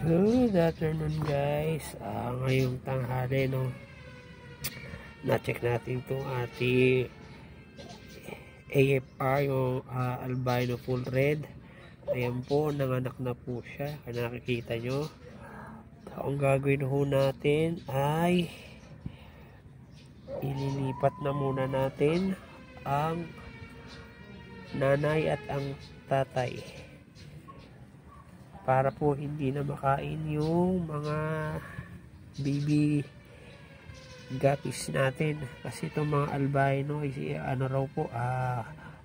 Good afternoon guys. Ngayong tanghali na-check natin itong ating AFR, yung albino full red. Ayan po, nanganak na po siya. Kaya nakikita nyo. Ang gagawin natin ay ililipat na muna natin ang nanay at ang tatay para po hindi na makain yung mga baby guppies natin, kasi itong mga albino raw po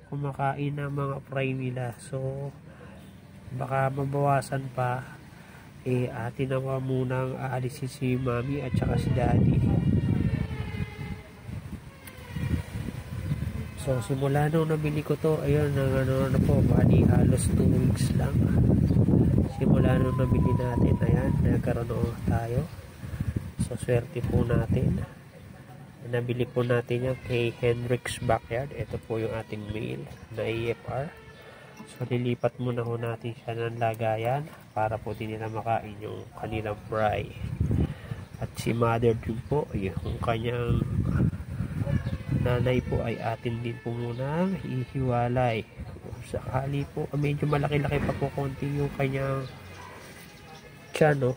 kumakain ng mga fry nila. So baka mabawasan pa, atin naman munang aalisin si mami at saka si daddy. So simula nung nabili ko to, ayun, na po, bali halos 2 weeks lang simula nung nabili natin. Ayan, nagkaroon tayo. So swerte po natin, nabili po natin yan kay Hendrix Backyard. Ito po yung ating male na AFR. So lilipat muna natin siya ng lagayan para po din nila makain yung kanilang fry. At si mother din po, yung kanyang nanay po ay atin din po munang ihiwalay. Sakali po medyo malaki-laki pa po konti yung kanyang tiyan,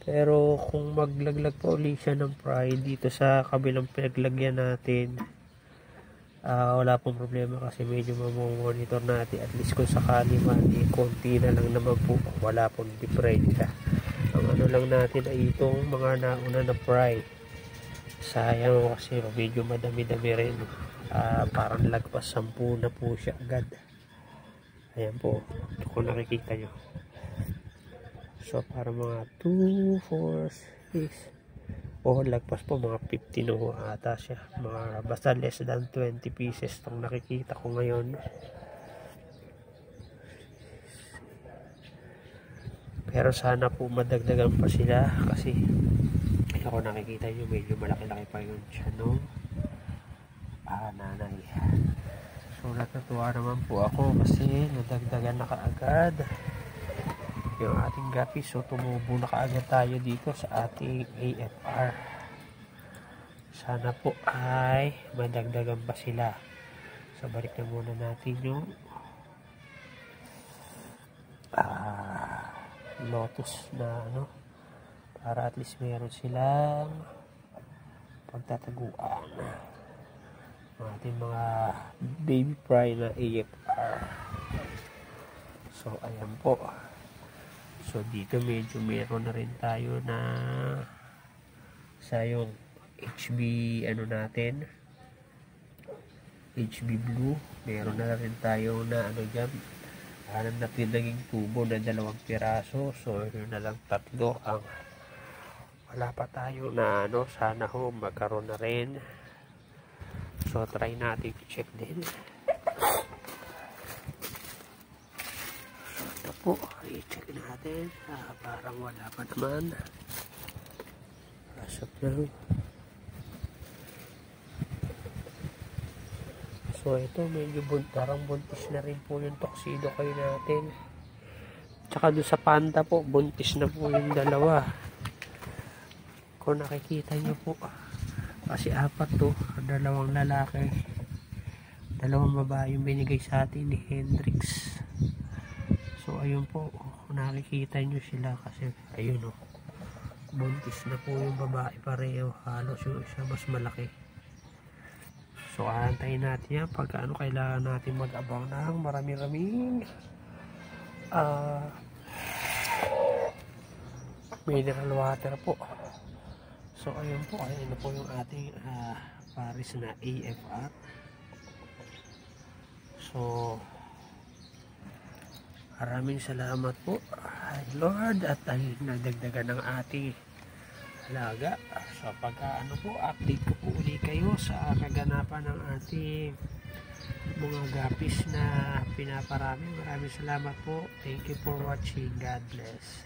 pero kung maglaglag pa uli siya ng fry dito sa kabilang pinaglagyan natin, wala pong problema, kasi medyo mamonitor natin. At least kung sakali man, konti na lang naman po, wala pong diferensya. Ang ano lang natin ay itong mga nauna na fry. Sayang kasi medyo madami-dami rin. Parang lagpas 10 na po siya agad. Ayan po, kung nakikita nyo. So para mga 2, 4, 6, lagpas po mga 15 ata siya. Basta less than 20 pieces itong nakikita ko ngayon. Pero sana po madagdagan pa sila, kasi ako nakikita nyo medyo malaki-laki pa yung tiyan nung nanay. So natutuwa naman po ako kasi nadagdagan na kaagad yung ating guppies. So tumubo na kaagad tayo dito sa ating AFR. Sana po ay madagdagan pa sila. So balik na muna natin yung lotus na para at least meron silang pagtataguan ng ating mga baby fry na AFR. So ayan po. So dito medyo meron na rin tayo na sa yung HB natin, HB blue. Meron na rin tayo na dyan, na pinaging tubo na 2 piraso. So yun na lang 3 ang wala pa tayo na sana magkaroon na rin. So try natin i-check din. So ito po, i-check natin. Parang wala pa naman. Asap lang. So ito medyo parang buntis na rin po yung tuxedo kayo natin. Tsaka doon sa panda po, buntis na po yung 2. Kung nakikita nyo po, kasi 4 to, 2 lalaki, 2 babae yung binigay sa atin ni Hendrix. So ayun po, kung nakikita nyo sila, kasi ayun buntis na po yung babae pareho, halos yung isa mas malaki. So aantayin natin yan pagka kailangan natin mag-abang ng marami-raming mineral water po. So ayun po, ayun na po yung ating pares na AFR. So maraming salamat po, Lord, at ay nagdagdagan ng ating alaga. So pagka update ko po ulit kayo sa kaganapan ng ating mga guppies na pinaparami. Maraming salamat po. Thank you for watching. God bless.